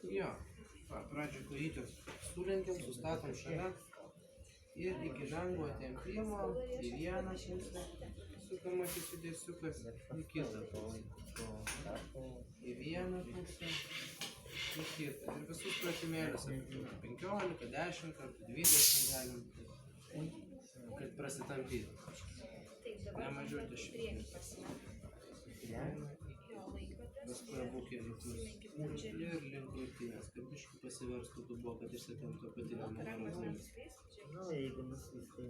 Jo, pradžioje kojytes sulenkiam, sustatom šalia ir iki lengvo tempimo į vieną pusę sukamasis judesiukas, į kitą pusę. Į vieną pusę, į kitą. Ir visus pratimėlius apie 15, 10 kartų, 20 galim, kad prasitampytų. Ne mažiau 10. Paskui abu keliukus ir link krūtinės, kad biškį pasiverstų dubuo, kad išsitemptų apatinę nugaros. Nu, jeigu nuslystai.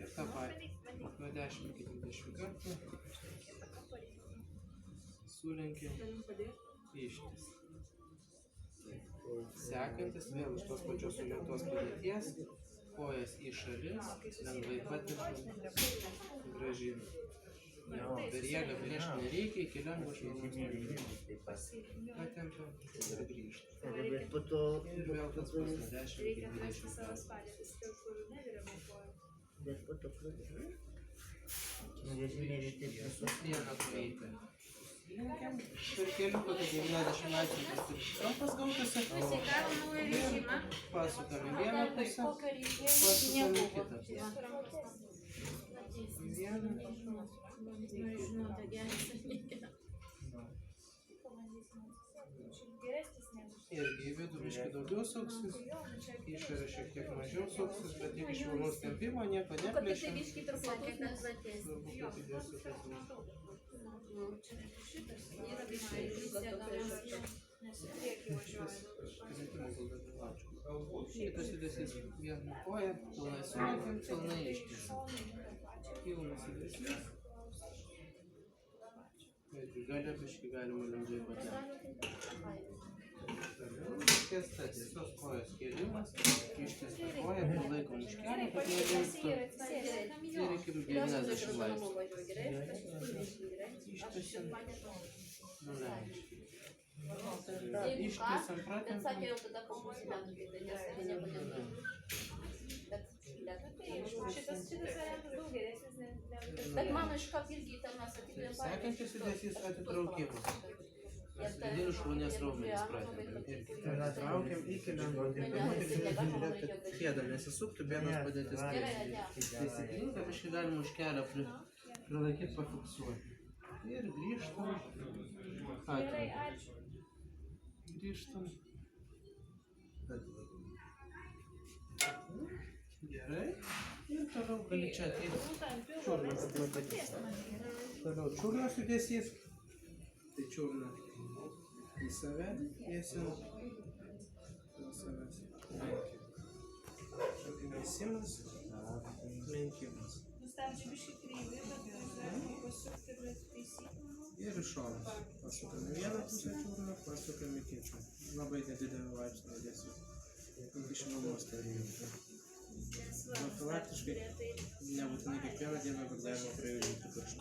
Ir tą patį, nuo 10 iki 20 kartų, sulenkiam, ištis. Sekantis vėl iš tos pačios sulenktos padėties, kojas į šalis, lengvai patempam, grąžinam. Per jėgą plėšti nereikia, iki lengvo švelnaus patempiam ir grįžtam. Ir vėl tas pas nuo 10 iki 20 kartų. Bet po to pradėjau. Vežimėlį taip visus. Vieną kojytę. Lenkiam per keliuką, kad 90 laipsnių kampas gautųsi. Pasukam į vieną pusę, pasukam į kitą pusę. Į vieną. Irgi į vidų biškį daugiau suksis, išorė šiek tiek mažiau suksis, bet iki švelnaus tempimo nieko neplėšim. Svarbu, kad judesiukas šitas judesys viena koja, pilnai sulenkiam, pilnai ištiesiam. Pilnas judesys. Gale biškį galima lengvai patempti. Tiesa, tiesios kojos kėlimas, ištiesta koja, palaikom už kelią, kad nedingtų. Ir iki 90 laipsnių. Ištiesiam, nuleidžiam. Ištiesiam, pratempam. Bet mano iškart irgi tame sakykime. Sekantis judesys atitraukimas. Vidinius šlaunies raumenis pratempam. Traukiam iki lengvo tempimo, tik žiūrėt, kad pėda nesisuktų, bėdos padėtis taisyklinga, biškį galima už kelią prilaikyti, pafiksuoti. Ir grįžtam. Grįžtam. Gerai. Ir toliau gali čia ateiti. Čiurnos atlaikyti. Toliau čiurnos judesys. Tai čiurną į save tiesim. Į savęs. Mesimas. Menkimas. Ir iš šono. Pasukam į vieną pusę čiurną, pasukam į kitą. Labai nedidelį laipsnį judesių. Iki švelnaus perėjimo. Profilaktiškai nebūtinai kiekvieną dieną, bet galima praėjusį pirštus.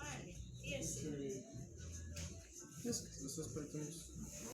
Viskas, visus pratimus.